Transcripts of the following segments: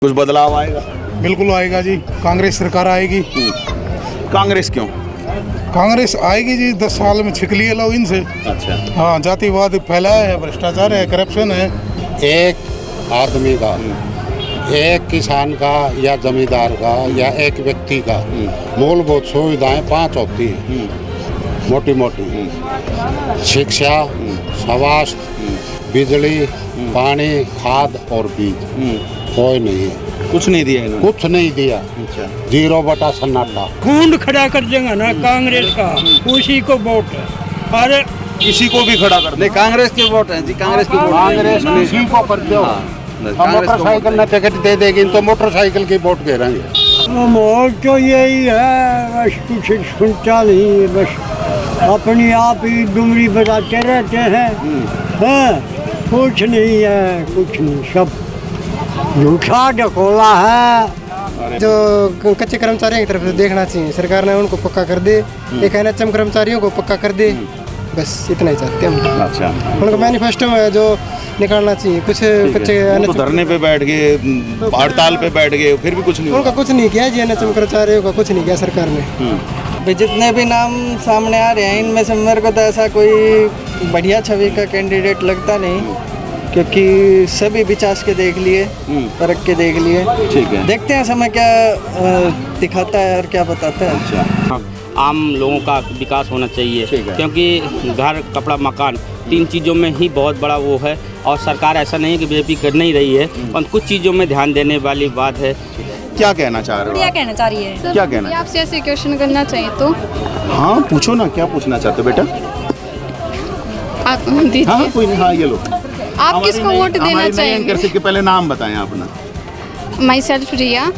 कुछ बदलाव आएगा? बिल्कुल आएगा जी। कांग्रेस सरकार आएगी। कांग्रेस क्यों? कांग्रेस आएगी जी। 10 साल में छिक लिए लोग इनसे। अच्छा। हाँ, जातिवाद फैलाया है, भ्रष्टाचार है, करप्शन है। एक आदमी का, एक किसान का या जमींदार का या एक व्यक्ति का मूलभूत सुविधाएं 5 होती हैं, मोटी मोटी। शिक्षा, स्वास्थ्य, बिजली, पानी, खाद और बीज। कोई नहीं है, कुछ नहीं दिया इन्होंने? कुछ नहीं दिया। अच्छा। 0 बटा सन्नाटा। खून खड़ा कर देगा ना कांग्रेस का, उसी को वोट है। अरे किसी को भी खड़ा कर दे। नहीं, कांग्रेस के वोट हैं जी, कांग्रेस की वोट। कांग्रेस किसी को पर दो। मोटरसाइकिल में टिकट दे देगी तो मोटरसाइकिल की वोट गिरेंगे। माहौल तो यही है, बस कुछ सुनता नहीं है, बस अपनी आप ही डुमरी बजाते रहते हैं। हाँ, कुछ नहीं है, कुछ नहीं, सब झूठा ढकोला है। जो कच्चे कर्मचारियों की तरफ से देखना चाहिए, सरकार ने उनको पक्का कर दे। एक एनएचएम कर्मचारियों को पक्का कर दे, बस इतना ही चाहते हैं हम। अच्छा। उनको मैनिफेस्टो में जो निकालना चाहिए कुछ कच्चे तो धरने पे बैठ गए, हड़ताल पे बैठ गए, फिर भी कुछ नहीं उनका हुआ। कुछ नहीं किया जी। एनएचएम कर्मचारियों का कुछ नहीं किया सरकार ने। भाई जितने भी नाम सामने आ रहे हैं, इनमें से मेरे को तो ऐसा कोई बढ़िया छवि का कैंडिडेट लगता नहीं, क्योंकि सभी विचास के देख लिए, परख के देख लिए। ठीक है। देखते हैं समय क्या दिखाता है और क्या बताता है। अच्छा। आम लोगों का विकास होना चाहिए, ठीक है। क्योंकि घर, कपड़ा, मकान, 3 चीज़ों में ही बहुत बड़ा वो है। और सरकार ऐसा नहीं है कि बीजेपी कर नहीं रही है, पर कुछ चीज़ों में ध्यान देने वाली बात है। क्या कहना चाह रहे हो क्या आप? कहना चाह रही है? क्या कहना? आपसे ऐसे क्वेश्चन करना चाहिए तो हाँ पूछो ना, क्या पूछना चाहते हो बेटा? आप दीजिए। हाँ कोई नहीं। हाँ ये लो। आप किसको वोट देना चाहेंगे? के पहले नाम बताएं अपना। माई सेल्फ रिया।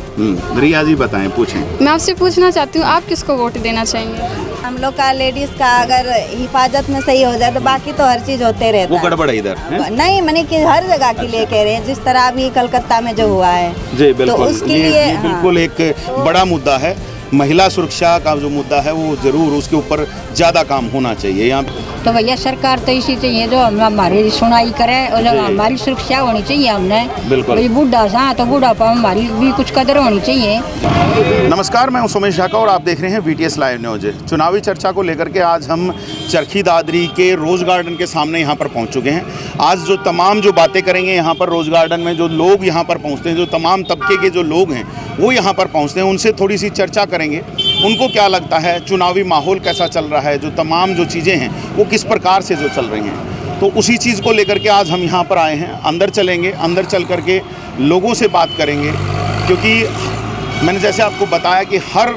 रिया जी बताएं, पूछें। मैं आपसे पूछना चाहती हूँ, आप किसको वोट देना चाहेंगे? हम लोग का लेडीज का अगर हिफाजत में सही हो जाए तो बाकी तो हर चीज होते रहता वो है। गड़बड़ है इधर है? नहीं, मैंने कि हर जगह के लिए कह रहे हैं, जिस तरह अभी कलकत्ता में जो हुआ है जी बिल्कुल। तो उसके ये लिए बिल्कुल एक बड़ा मुद्दा है। महिला सुरक्षा का जो मुद्दा है वो जरूर उसके ऊपर ज़्यादा काम होना चाहिए यहाँ। तो भैया सरकार तो इसी चाहिए जो हमारी सुनाई करे और जो हमारी सुरक्षा होनी चाहिए। हमने बिल्कुल। भाई बूढ़ा सा तो बूढ़ापा हमारी भी कुछ कदर होनी चाहिए। नमस्कार, मैं हूं सुमेश ढाका और आप देख रहे हैं VTS लाइव न्यूज। चुनावी चर्चा को लेकर के आज हम चरखी दादरी के रोज़ गार्डन के सामने यहाँ पर पहुँच चुके हैं। आज जो तमाम जो बातें करेंगे यहाँ पर रोज़ गार्डन में, जो लोग यहाँ पर पहुँचते हैं, जो तमाम तबके के जो लोग हैं वो यहाँ पर पहुँचते हैं, उनसे थोड़ी सी चर्चा करेंगे। उनको क्या लगता है, चुनावी माहौल कैसा चल रहा है, जो तमाम जो चीज़ें हैं वो किस प्रकार से जो चल रही हैं, तो उसी चीज़ को लेकर के आज हम यहाँ पर आए हैं। अंदर चलेंगे, अंदर चल करके लोगों से बात करेंगे, क्योंकि मैंने जैसे आपको बताया कि हर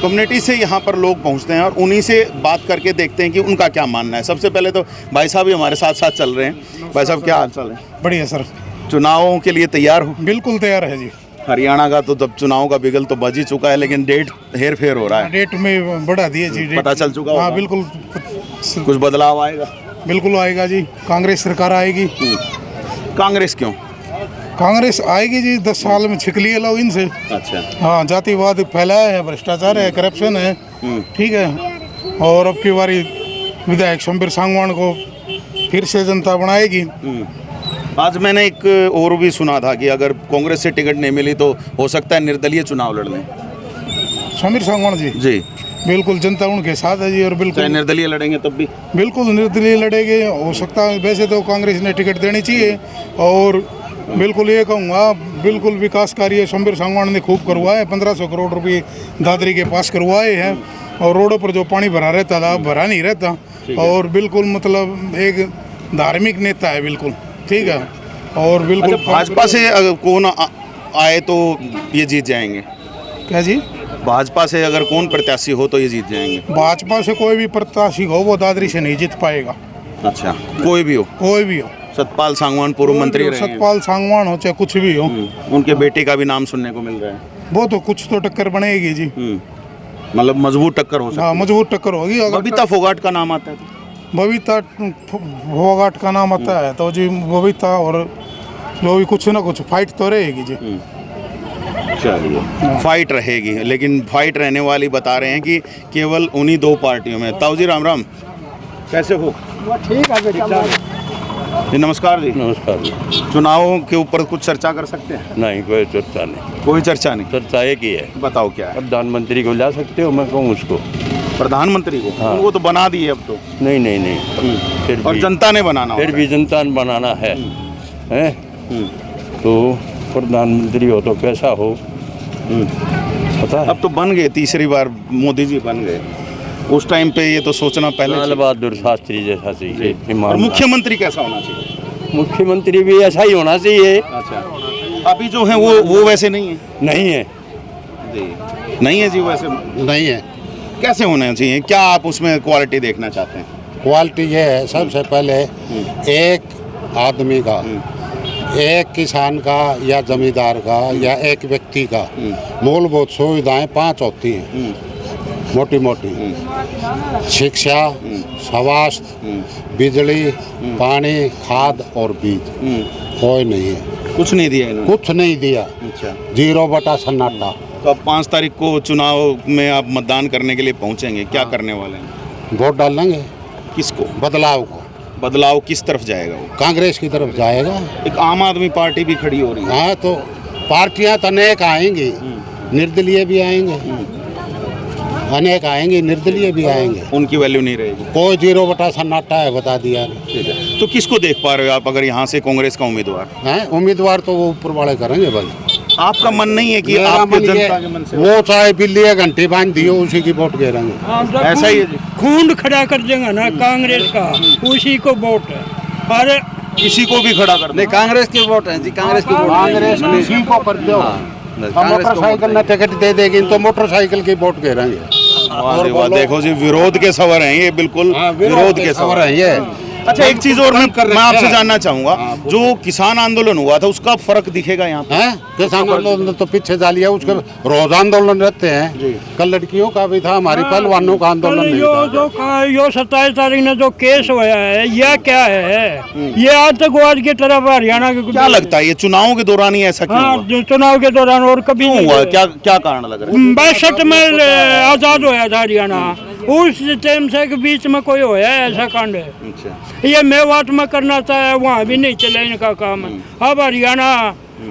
कम्युनिटी से यहाँ पर लोग पहुँचते हैं और उन्हीं से बात करके देखते हैं कि उनका क्या मानना है। सबसे पहले तो भाई साहब भी हमारे साथ साथ चल रहे हैं। भाई साहब क्या हाल चाल है? बढ़िया सर। चुनावों के लिए तैयार हो? बिल्कुल तैयार है जी। हरियाणा का तो तब चुनाव का बिगल तो बज ही चुका है, लेकिन डेट हेर फेर हो रहा है। डेट में बढ़ा दिए जी। डेट पता चल चुका होगा? हाँ बिल्कुल। कुछ बदलाव आएगा? बिल्कुल आएगा जी। कांग्रेस सरकार आएगी। कांग्रेस क्यों? कांग्रेस आएगी जी। 10 साल में छिक लिए लोग इनसे। अच्छा। हाँ, जातिवाद फैलाया है, भ्रष्टाचार है, करप्शन है। ठीक है। और अब की बारी विधायक शंबर सांगवान को फिर से जनता बनाएगी। आज मैंने एक और भी सुना था कि अगर कांग्रेस से टिकट नहीं मिली तो हो सकता है निर्दलीय चुनाव लड़ लें। शंबर सांगवान जी? जी बिल्कुल, जनता उनके साथ है जी। और चाहे बिल्कुल निर्दलीय लड़ेंगे तब भी? बिल्कुल निर्दलीय लड़ेंगे। हो सकता है, वैसे तो कांग्रेस ने टिकट देनी चाहिए। और बिल्कुल ये कहूँगा, बिल्कुल विकास कार्य शंबर सांगवान ने खूब करवाए। 1500 करोड़ रुपये दादरी के पास करवाए हैं। और रोडों पर जो पानी भरा रहता था भरा नहीं रहता। और बिल्कुल मतलब एक धार्मिक नेता है बिल्कुल। ठीक है। और बिल्कुल भाजपा से अगर कौन आए तो ये जीत जाएंगे? क्या जी? भाजपा से अगर कौन प्रत्याशी हो तो ये जीत जाएंगे? भाजपा से कोई भी प्रत्याशी हो वो दादरी से नहीं जीत पाएगा। अच्छा, कोई भी हो? कोई भी हो। सतपाल सांगवान पूर्व मंत्री रहे हैं। सतपाल सांगवान हो चाहे कुछ भी हो। उनके बेटे का भी नाम सुनने को मिल रहा है। वो तो कुछ तो टक्कर बनेगी जी। मतलब मजबूत टक्कर हो सकती है। हाँ, मजबूत टक्कर होगी। अगर बबीता फोगाट का नाम आता है? बबीता फोगाट का नाम आता है तो जी बबीता और जो भी कुछ ना कुछ फाइट तो रहेगी जी। चलिए, फाइट रहेगी, लेकिन फाइट रहने वाली बता रहे हैं कि केवल उन्हीं 2 पार्टियों में। ताऊ जी राम राम, कैसे हो? ठीक है बेटा। जी नमस्कार जी। नमस्कार जी। चुनावों के ऊपर कुछ चर्चा कर सकते हैं? नहीं, कोई चर्चा नहीं। कोई चर्चा नहीं। चर्चा एक ही है। बताओ क्या है? प्रधानमंत्री को ला सकते हो, मैं कहूँ उसको। प्रधानमंत्री को? हाँ। वो तो बना दिए अब तो। नहीं नहीं नहीं, फिर और भी जनता ने बनाना फिर होगा। भी जनता ने बनाना है, हैं? तो प्रधानमंत्री हो तो कैसा हो, पता है? अब तो बन गए, तीसरी बार मोदी जी बन गए। उस टाइम पे ये तो सोचना पहले लाल चाहिए। बहादुर शास्त्री जैसा चाहिए और ईमानदार। मुख्यमंत्री कैसा होना चाहिए? मुख्यमंत्री भी ऐसा ही होना चाहिए। अच्छा, अभी जो है वो वैसे नहीं है। नहीं है जी, नहीं है जी वैसे। नहीं है। कैसे होना चाहिए? क्या आप उसमें क्वालिटी देखना चाहते हैं? क्वालिटी ये है, सबसे पहले एक आदमी का, एक किसान का या जमींदार का या एक व्यक्ति का मूलभूत सुविधाएं 5 होती हैं, मोटी मोटी। शिक्षा, स्वास्थ्य, बिजली, पानी, खाद और बीज। कोई नहीं है, कुछ नहीं दिया इन्होंने। कुछ नहीं दिया। अच्छा, 0 बटा सन्नाटा। तो अब 5 तारीख को चुनाव में आप मतदान करने के लिए पहुंचेंगे, क्या करने वाले हैं? वोट डालेंगे किसको? बदलाव को। बदलाव किस तरफ जाएगा वो? कांग्रेस की तरफ जाएगा। एक आम आदमी पार्टी भी खड़ी हो रही है। हाँ, तो पार्टियां तो अनेक आएंगी, निर्दलीय भी आएंगे, अनेक आएंगे, निर्दलीय भी आएंगे। उनकी वैल्यू नहीं रहेगी। कोई 0 बटा सन्नाटा है, बता दिया। ठीक है, तो किसको देख पा रहे हो आप अगर यहाँ से कांग्रेस का उम्मीदवार? हैं, उम्मीदवार तो वो ऊपर वाले करेंगे भाई। आपका मन नहीं है कि मेरा आपके मन ये- जनता के मन से? वो चाहे बिल्ली या घंटी बांध दियो, उसी की वोट गिरेंगे। ऐसा ही है जी। खून खड़ा कर देंगे ना कांग्रेस का, उसी को वोट है। अरे किसी को भी खड़ा कर दो। कांग्रेस की वोट है जी, कांग्रेस की कांग्रेस किसी को कर दो। मोटरसाइकिल न टिकट दे देगी तो मोटरसाइकिल की वोट गिरेंगे। वाह जी वाह, देखो जी, विरोध के सवर हैं ये, बिल्कुल विरोध के सवर है ये। अच्छा, एक चीज और मैं आपसे जानना चाहूंगा, जो किसान आंदोलन हुआ था उसका फर्क दिखेगा यहाँ पे? हैं? किसान आंदोलन तो पीछे जा लिया, उसके रोज आंदोलन रहते हैं। कल लड़कियों का भी था, हमारी पहलवानों का आंदोलन नहीं था। यो 27 तारीख ने जो केस हुआ है, यह क्या है? ये आतंकवाद की तरफ हरियाणा के क्या लगता है ये चुनाव के दौरान ही ऐसा क्यों हुआ? जो चुनाव के दौरान और कभी क्यों नहीं हुआ? क्या क्या कारण लग रहा है? 62 में आजाद होया था हरियाणा, उस टाइम से के बीच में कोई होया है ऐसा कांड है? अच्छा, ये मेवात में करना चाहे, वहाँ भी नहीं चला इनका काम। अब हरियाणा,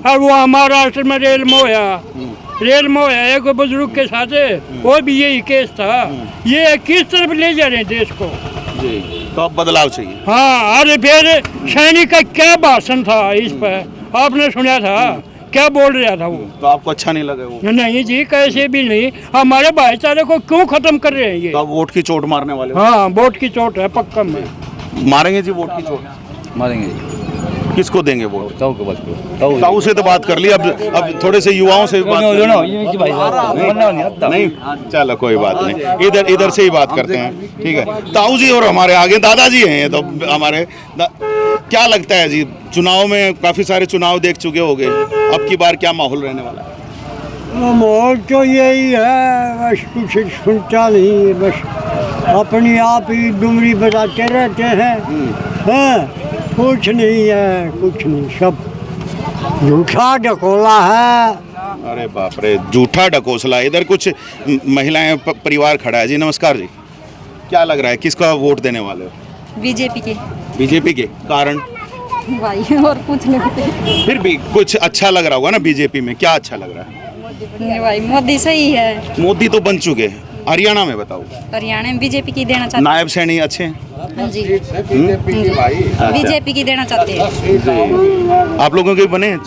अब वहाँ महाराष्ट्र में रेल में होया एक बुजुर्ग के साथ, वो भी यही केस था। ये किस तरफ ले जा रहे हैं देश को? जी, तो अब बदलाव चाहिए। हाँ, अरे फिर सैनिक का क्या भाषण था इस पर, आपने सुना था? क्या बोल रहा था वो? तो आपको अच्छा नहीं लगा वो? नहीं जी, कैसे भी नहीं। हमारे भाईचारे को क्यों खत्म कर रहे हैं ये? तो आप वोट की चोट मारने वाले हो? हाँ, वोट की चोट है पक्का में। मारेंगे जी वोट की चोट? मारेंगे। किसको देंगे वोट? ताऊ को बात करो। ताऊ से तो बात कर ली, अब थोड़े से युवाओं से भी बात कर ली। नहीं, चलो कोई बात नहीं, इधर से ही बात करते हैं। ठीक है, ताऊ जी और हमारे आगे दादाजी हैं ये तो हमारे क्या लगता है जी, चुनाव में काफी सारे चुनाव देख चुके होंगे, अब की बार क्या माहौल रहने वाला है? माहौल तो यही है, बस कुछ सुनता नहीं, बस अपनी आप ही डुमरी बजाते रहते हैं। हाँ, कुछ नहीं है, कुछ नहीं, सब झूठा ढकोला है। अरे बाप रे, झूठा ढकोसला। इधर कुछ महिलाएं परिवार खड़ा है जी। नमस्कार जी, क्या लग रहा है किसका वोट देने वाले हो? बीजेपी के बीजेपी के कारण? भाई और कुछ नहीं। फिर भी कुछ अच्छा लग रहा होगा ना बीजेपी में? क्या अच्छा लग रहा है? भाई मोदी सही है। मोदी तो बन चुके हैं, हरियाणा में बताओ। हरियाणा में बीजेपी की देना चाहते नायब सैनी अच्छे हैं? हैं जी, बीजेपी की देना चाहते हैं। आप लोगों के बने हैं?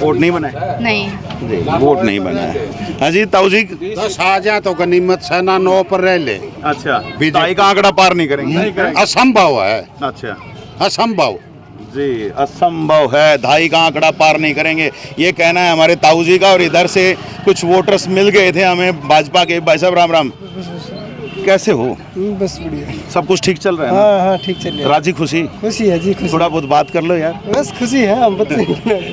वोट नहीं बना है? नहीं। जी, वोट नहीं बना है। हाँ जी, ताऊ जी। 10 आ जाए तो गनीमत से ना 9 पर रह ले। अच्छा, ताई का आंकड़ा पार नहीं करेंगे? असंभव है। अच्छा असंभव जी, असंभव है, 2.5 का आंकड़ा पार नहीं करेंगे, ये कहना है हमारे ताऊ जी का। और इधर से कुछ वोटर्स मिल गए थे हमें भाजपा के। भाई साहब राम राम, कैसे हो? बस बढ़िया। सब कुछ ठीक चल रहा है ना? हाँ हाँ, ठीक चल रहा है। राजी खुशी? खुशी है जी, खुशी। थोड़ा बहुत बात कर लो यार। बस खुशी है हम बच्चे।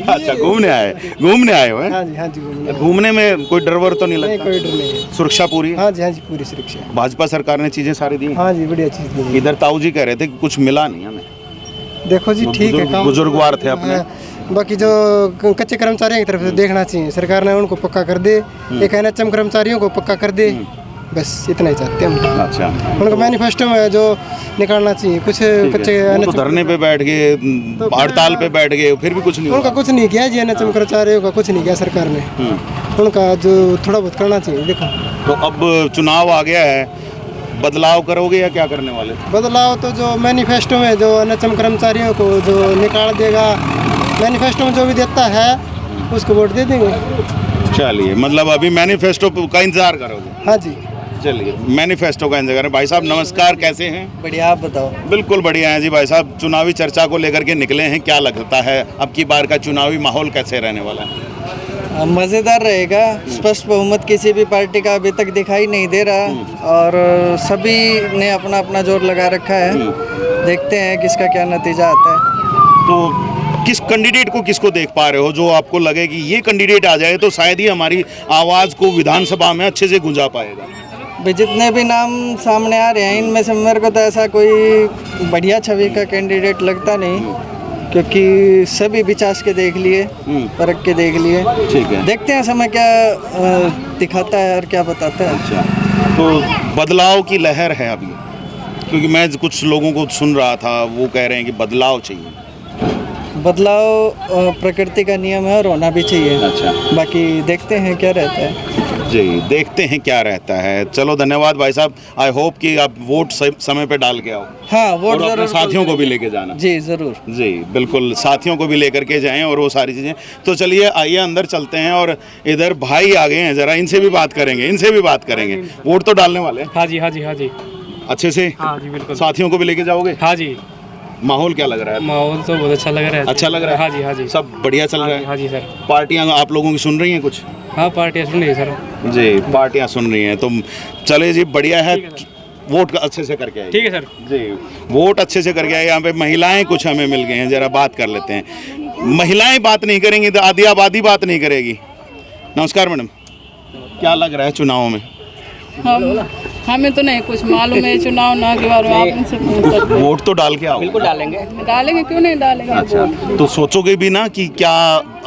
अच्छा, घूमने आए हो हैं? हाँ जी, हाँ जी, घूमने में कोई डर वर तो नहीं नहीं, लगता? कोई डर नहीं है। सुरक्षा पूरी है? हाँ जी, हाँ जी, पूरी सुरक्षा है। भाजपा सरकार ने चीजें सारी दी हैं? हाँ जी, बढ़िया चीज़ मिली। इधर ताऊ जी कह रहे थे कि कुछ मिला नहीं हमें। देखो जी, ठीक है काम। बुजुर्गवार थे अपने। हाँ, बाकी जो कच्चे कर्मचारियों की तरफ से देखना चाहिए, सरकार ने उनको पक्का कर दे। एक एनएचएम कर्मचारियों को पक्का कर दे, बस इतना ही चाहते हैं हम। अच्छा, उनका मैनिफेस्टो में जो निकालना चाहिए कुछ कच्चे वो तो धरने पे बैठ गए, हड़ताल पे बैठ गए, फिर भी कुछ नहीं उनका हुआ। कुछ नहीं किया जी, एनएचएम कर्मचारियों का कुछ नहीं किया सरकार ने। उनका जो थोड़ा बहुत करना चाहिए। देखो तो अब चुनाव आ गया है, बदलाव करोगे या क्या करने वाले? बदलाव तो जो मैनिफेस्टो में जो एनएचएम कर्मचारियों को जो निकाल देगा, मैनिफेस्टो में जो भी देता है उसको वोट दे देंगे। चलिए, मतलब अभी मैनिफेस्टो का इंतजार करोगे? हाँ जी, चलिए, मैनिफेस्टो का इंतजार करें। भाई साहब नमस्कार, कैसे हैं? बढ़िया, आप बताओ। बिल्कुल बढ़िया हैं जी। भाई साहब चुनावी चर्चा को लेकर के निकले हैं, क्या लगता है अब की बार का चुनावी माहौल कैसे रहने वाला है? मज़ेदार रहेगा। स्पष्ट बहुमत किसी भी पार्टी का अभी तक दिखाई नहीं दे रहा और सभी ने अपना अपना जोर लगा रखा है। देखते हैं किसका क्या नतीजा आता है। तो किस कैंडिडेट को किसको देख पा रहे हो जो आपको लगे कि ये कैंडिडेट आ जाए तो शायद ही हमारी आवाज़ को विधानसभा में अच्छे से गूंजा पाएगा? भाई जितने भी नाम सामने आ रहे हैं इनमें से मेरे को तो ऐसा कोई बढ़िया छवि का कैंडिडेट लगता नहीं, क्योंकि सभी विचार के देख लिए, परख के देख लिए। ठीक है, देखते हैं समय क्या दिखाता है और क्या बताता है। अच्छा, तो बदलाव की लहर है अभी, क्योंकि मैं कुछ लोगों को सुन रहा था, वो कह रहे हैं कि बदलाव चाहिए। बदलाव प्रकृति का नियम है और होना भी चाहिए। अच्छा, बाकी देखते हैं क्या रहता है। जी, देखते हैं क्या रहता है। चलो धन्यवाद भाई साहब। आई होप कि आप वोट समय पे डाल के आओ। हाँ, वोट और अपने जरूर साथियों को भी लेके जाना। जी ज़रूर। जी बिल्कुल, साथियों को भी लेकर के जाएं और वो सारी चीज़ें। तो चलिए आइए अंदर चलते हैं और इधर भाई आ गए हैं, ज़रा इनसे भी बात करेंगे। वोट तो डालने वाले हैं? हाँ जी, हाँ जी, हाँ जी, अच्छे से? हाँ जी, बिल्कुल। साथियों को भी लेके जाओगे? हाँ जी। माहौल क्या लग रहा है? माहौल तो बहुत अच्छा लग रहा है। अच्छा लग रहा है? हाँ जी, हाँ जी, सब बढ़िया चल रहा है? हाँ जी सर। पार्टियां आप लोगों की सुन रही हैं कुछ? हाँ, पार्टियाँ सुन रही है सर। जी, पार्टियां सुन रही हैं, तो चले जी, बढ़िया है। वोट का अच्छे से करके आइए। ठीक है सर। जी, वोट अच्छे से करके आइए। यहाँ पे महिलाएं कुछ हमें मिल गई हैं, ज़रा बात कर लेते हैं। महिलाएं बात नहीं करेंगी तो आधी आबादी बात नहीं करेगी। नमस्कार मैडम, क्या लग रहा है चुनाव में? हमें तो नहीं कुछ मालूम है चुनाव ना के बारे में, आप इनसे पूछ सकते हैं। वोट तो डाल के आओ। बिल्कुल डालेंगे। डालेंगे, क्यों नहीं डालेंगे। अच्छा, तो सोचोगे भी ना कि क्या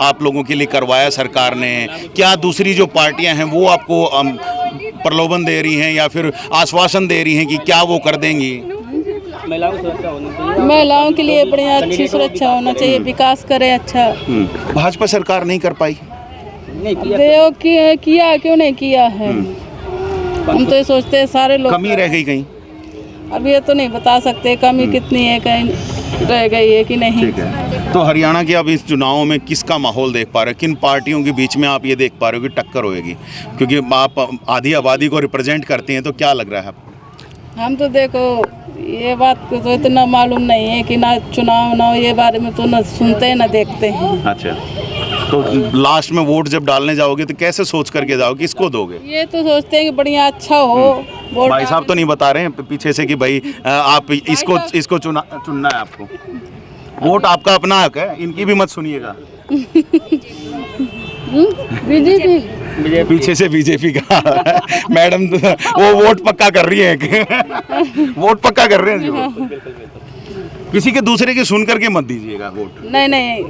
आप लोगों के लिए करवाया सरकार ने, क्या दूसरी जो पार्टियां हैं वो आपको प्रलोभन दे रही हैं या फिर आश्वासन दे रही हैं कि क्या वो कर देंगी? महिलाओं की सुरक्षा होनी चाहिए। महिलाओं के लिए बढ़िया अच्छी सुरक्षा होना चाहिए, विकास करे अच्छा। भाजपा सरकार नहीं कर पाई? देव किया क्यों नहीं किया है। हम तो ये सोचते हैं सारे लोग कमी रह गई कहीं? अब ये तो नहीं बता सकते कमी कितनी है, कहीं रह गई है कि नहीं। ठीक है, तो हरियाणा के अब इस चुनाव में किसका माहौल देख पा रहे हो? किन पार्टियों के बीच में आप ये देख पा रहे हो कि टक्कर होएगी? क्योंकि आप आधी आबादी को रिप्रेजेंट करती हैं, तो क्या लग रहा है आपको? हम तो देखो ये बात को तो इतना मालूम नहीं है कि ना चुनाव ना ये बारे में तो ना सुनते हैं ना देखते हैं। अच्छा, तो लास्ट में वोट जब डालने जाओगे तो कैसे सोच करके जाओगे, किसको दोगे? ये तो सोचते हैं कि बढ़िया अच्छा हो। भाई साहब तो नहीं बता रहे हैं पीछे से कि भाई आप इसको चुनना है आपको। वोट आपका अपना हक है, इनकी भी मत सुनिएगा। बीजेपी पीछे से बीजेपी का मैडम वो वोट पक्का कर रही है। वोट पक्का कर रहे हैं जी वो। किसी के दूसरे की सुन करके मत दीजिएगा वोट। नहीं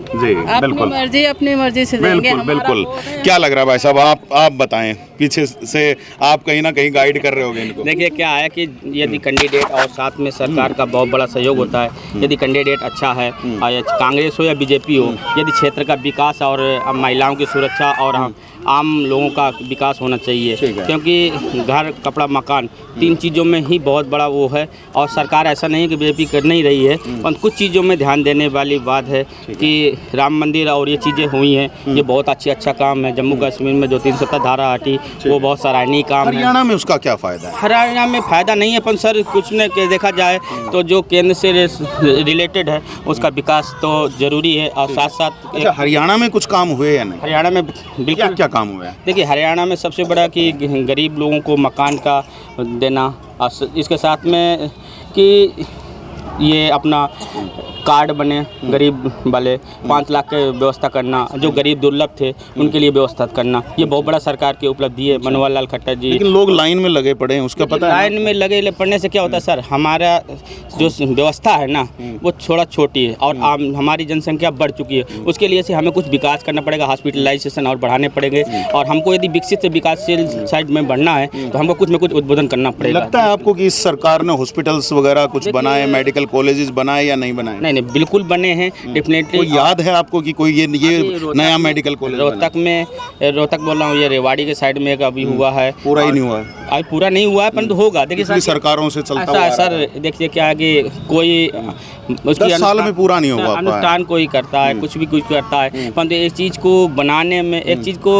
जी, अपनी मर्जी से देंगे। बिल्कुल। क्या लग रहा है भाई साहब, आप बताएं, पीछे से आप कहीं ना कहीं गाइड कर रहे होगे इनको। देखिए क्या है कि यदि कैंडिडेट और साथ में सरकार का बहुत बड़ा सहयोग होता है। यदि कैंडिडेट अच्छा है, कांग्रेस हो या बीजेपी हो, यदि क्षेत्र का विकास और महिलाओं की सुरक्षा और आम लोगों का विकास होना चाहिए, क्योंकि घर, कपड़ा, मकान, तीन चीज़ों में ही बहुत बड़ा वो है। और सरकार ऐसा नहीं है कि बीजेपी कर नहीं रही है, पर कुछ चीज़ों में ध्यान देने वाली बात है कि राम मंदिर और ये चीज़ें हुई हैं, ये बहुत अच्छा काम है। जम्मू कश्मीर में जो 370 धारा हटी वो बहुत सराहनीय काम है। हरियाणा में उसका क्या फ़ायदा है? हरियाणा में फ़ायदा नहीं है, पर सर कुछ ने देखा जाए तो जो केंद्र से रिलेटेड है उसका विकास तो ज़रूरी है। और साथ साथ अच्छा, हरियाणा में कुछ काम हुए या नहीं? हरियाणा में बिल्कुल क्या काम हुआ है? देखिए हरियाणा में सबसे बड़ा कि गरीब लोगों को मकान का देना, और इसके साथ में कि ये अपना कार्ड बने गरीब वाले, 5 लाख के व्यवस्था करना, जो गरीब दुर्लभ थे उनके लिए व्यवस्था करना, ये बहुत बड़ा सरकार की उपलब्धि है मनोहर लाल खट्टर जी। लेकिन लोग लाइन में लगे पड़े हैं, उसका पता है? लाइन में लगे पड़ने से क्या होता है सर, हमारा जो व्यवस्था है ना वो थोड़ा छोटी है और हमारी जनसंख्या बढ़ चुकी है, उसके लिए से हमें कुछ विकास करना पड़ेगा, हॉस्पिटलाइजेशन और बढ़ाने पड़ेंगे, और हमको यदि विकसित से विकासशील साइड में बढ़ना है तो हमको कुछ न कुछ उद्बोधन करना पड़ेगा। लगता है आपको कि इस सरकार ने हॉस्पिटल्स वगैरह कुछ बनाए, मेडिकल कॉलेजेस बनाए या नहीं बनाए? नहीं, बिल्कुल बने हैं डेफिनेटली। कोई याद है आपको कि कोई ये नया मेडिकल कॉलेज? रोहतक बोल रहा हूँ, ये रेवाड़ी के साइड में एक अभी हुआ है, पूरा ही नहीं हुआ है? अभी पूरा नहीं हुआ है परंतु होगा। देखिए सर, सरकारों से चलता हुआ सर, देखिए क्या है कि कोई उसकी 10 साल में पूरा नहीं होगा, अनुष्ठान कोई करता है, कुछ भी कुछ करता है, परंतु एक चीज़ को बनाने में, एक चीज़ को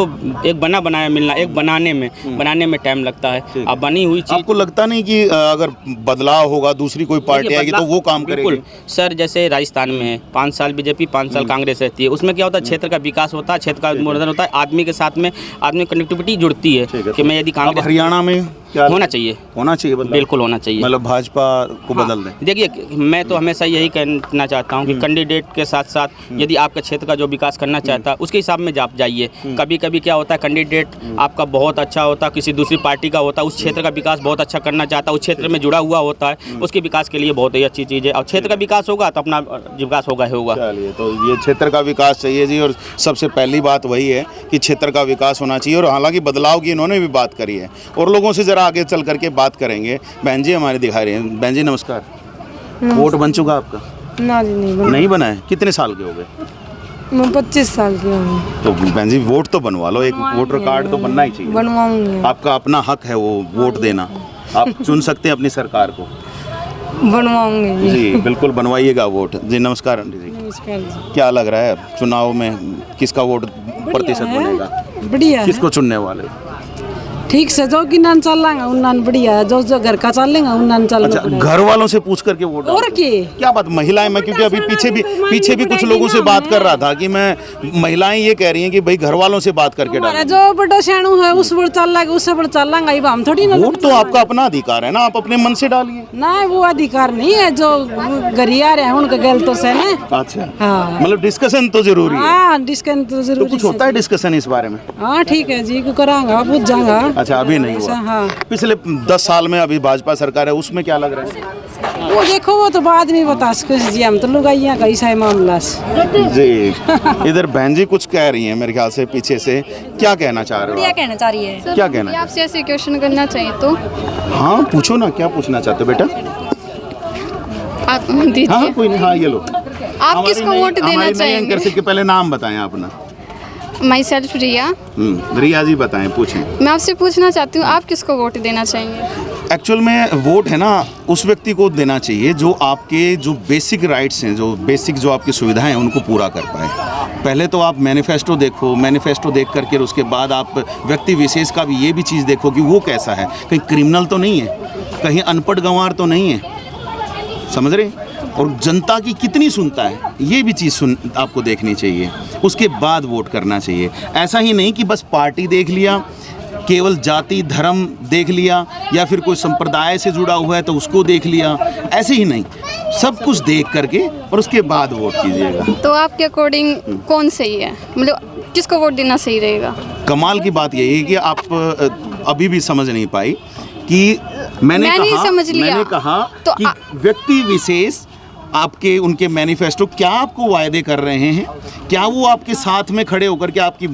एक बनाया मिलना, एक बनाने में टाइम लगता है। अब बनी हुई चीज़, आपको लगता नहीं कि अगर बदलाव होगा, दूसरी कोई पार्टी आएगी तो वो काम करेगी? बिल्कुल सर, जैसे राजस्थान में है 5 साल बीजेपी, 5 साल कांग्रेस रहती है, उसमें क्या होता है, क्षेत्र का विकास होता है, क्षेत्र का उन्मूलन होता है, आदमी के साथ में आदमी कनेक्टिविटी जुड़ती है कि मैं यदि कांग्रेस। हरियाणा में क्या होना चाहिए बिल्कुल होना चाहिए, मतलब भाजपा को बदल दें। देखिए मैं तो हमेशा यही कहना चाहता हूँ कि कैंडिडेट के साथ साथ यदि आपका क्षेत्र का जो विकास करना चाहता है उसके हिसाब में आप जाइए। कभी कभी क्या होता है, कैंडिडेट आपका बहुत अच्छा होता है, किसी दूसरी पार्टी का होता है, उस क्षेत्र का विकास बहुत अच्छा करना चाहता है, उस क्षेत्र में जुड़ा हुआ होता है, उसके विकास के लिए बहुत ही अच्छी चीज़ है, और क्षेत्र का विकास होगा तो अपना विकास होगा। चलिए, तो ये क्षेत्र का विकास चाहिए जी, और सबसे पहली बात वही है कि क्षेत्र का विकास होना चाहिए। और हालांकि बदलाव की इन्होंने भी बात करी है, और लोगों से ज़रा आगे चल करके बात करेंगे। बहन जी हमारे दिखा रहे हैं। बहन जी नमस्कार, वोट बन चुका आपका? ना जी, नहीं बना है। कितने साल के हो गए? मैं 25 साल की हूँ। तो बहन जी वोट तो बनवा लो, एक वोटर कार्ड तो बनना ही चाहिए। बनवाऊंगी। आपका अपना हक है वो वोट देना, आप चुन सकते हैं अपनी सरकार को। बनवाऊंगी जी बिल्कुल बनवाइएगा वोट। जी नमस्कार आंटी जी। नमस्कार जी। क्या लग रहा है चुनाव में किसका वोट प्रतिशत बनेगा? बढ़िया है। किसको चुनने वाले? ठीक से जो किनान चलेंगे उन्नान बढ़िया है, जो घर का चलेंगे उन्नान चल। अच्छा, घर वालों से पूछ करके वोट और क्या बात, महिलाएं में? क्योंकि अभी पीछे भी कुछ लोगों से बात कर रहा था कि मैं महिलाएं ये कह रही हैं कि भाई घर वालों से बात करके डालें। जो बड़ा सियाणु है उस पर चल रहा है, उससे पर चल रहा है, हम थोड़ी ना। वोट तो आपका अपना अधिकार है ना, आप अपने मन से डालिए ना। वो अधिकार नहीं है, जो गरिया रहे हैं उनका गल तो से ना। अच्छा हाँ, मतलब डिस्कशन तो जरूरी है। हाँ, डिस्कशन तो जरूरी। तो कुछ होता है डिस्कशन इस बारे में? हाँ ठीक है जी, करांगा पूछ जाऊंगा। अच्छा अभी नहीं हुआ? हाँ। पिछले 10 साल में अभी भाजपा सरकार है, उसमें क्या लग रहा है? वो देखो वो तो बाद में बता सकते जी, हम तो लुगाइयाँ का ऐसा मामला जी। इधर बहन जी कुछ कह रही हैं मेरे ख्याल से पीछे से, क्या कहना चाह रहे हो? क्या कहना चाह रही है? क्या कहना? आपसे ऐसे क्वेश्चन करना चाहिए तो हाँ पूछो ना, क्या पूछना चाहते हो बेटा? आप दीजिए। हाँ कोई नहीं, हाँ ये लो। आप किसको वोट देना चाहेंगे? के पहले नाम बताएं अपना। माई सेल्फ रिया। रिया जी बताएं, पूछें। मैं आपसे पूछना चाहती हूँ आप किसको वोट देना चाहेंगे? एक्चुअल में वोट है ना उस व्यक्ति को देना चाहिए जो आपके जो बेसिक राइट्स हैं, जो बेसिक जो आपकी सुविधाएं हैं उनको पूरा कर पाए। पहले तो आप मैनिफेस्टो देखो, मैनिफेस्टो देख करके उसके बाद आप व्यक्ति विशेष का भी ये भी चीज़ देखो कि वो कैसा है, कहीं क्रिमिनल तो नहीं है, कहीं अनपढ़ गंवार तो नहीं है, समझ रहे? और जनता की कितनी सुनता है ये भी चीज़ आपको देखनी चाहिए, उसके बाद वोट करना चाहिए। ऐसा ही नहीं कि बस पार्टी देख लिया, केवल जाति धर्म देख लिया, या फिर कोई संप्रदाय से जुड़ा हुआ है तो उसको देख लिया, ऐसे ही नहीं, सब कुछ देख करके और उसके बाद वोट कीजिएगा। तो आपके अकॉर्डिंग कौन सही है, मतलब किसको वोट देना सही रहेगा? कमाल की बात यही है कि आप अभी भी समझ नहीं पाई कि मैंने कहा तो कि व्यक्ति विशेष आपके उनके मैनिफेस्टो क्या आपको वायदे कर रहे हैं, क्या वो आपके साथ में खड़े होकर के आपकी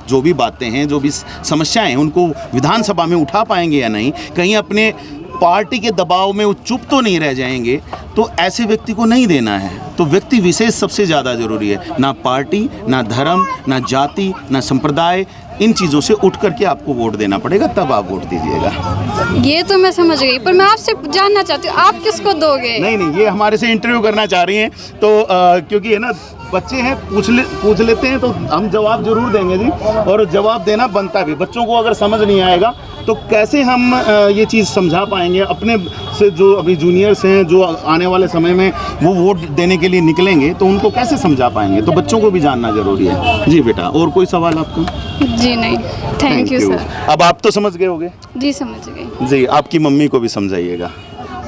जो भी बातें हैं, जो भी समस्याएं हैं उनको विधानसभा में उठा पाएंगे या नहीं, कहीं अपने पार्टी के दबाव में वो चुप तो नहीं रह जाएंगे, तो ऐसे व्यक्ति को नहीं देना है। तो व्यक्ति विशेष सबसे ज़्यादा ज़रूरी है, ना पार्टी, ना धर्म, ना जाति, ना संप्रदाय, इन चीज़ों से उठ करके आपको वोट देना पड़ेगा, तब आप वोट दीजिएगा। ये तो मैं समझ गई, पर मैं आपसे जानना चाहती हूँ आप किसको दोगे? नहीं, ये हमारे से इंटरव्यू करना चाह रही हैं तो क्योंकि है ना बच्चे हैं, पूछ लेते हैं तो हम जवाब जरूर देंगे जी, और जवाब देना बनता भी। बच्चों को अगर समझ नहीं आएगा तो कैसे हम ये चीज़ समझा पाएंगे अपने से, जो अभी जूनियर्स हैं, जो आने वाले समय में वो वोट देने के लिए निकलेंगे, तो उनको कैसे समझा पाएंगे? तो बच्चों को भी जानना जरूरी है। जी बेटा, और कोई सवाल आपका? जी नहीं, थैंक यू सर। अब आप तो समझ गए होंगे? जी समझ गई। जी, आपकी मम्मी को भी समझाइएगा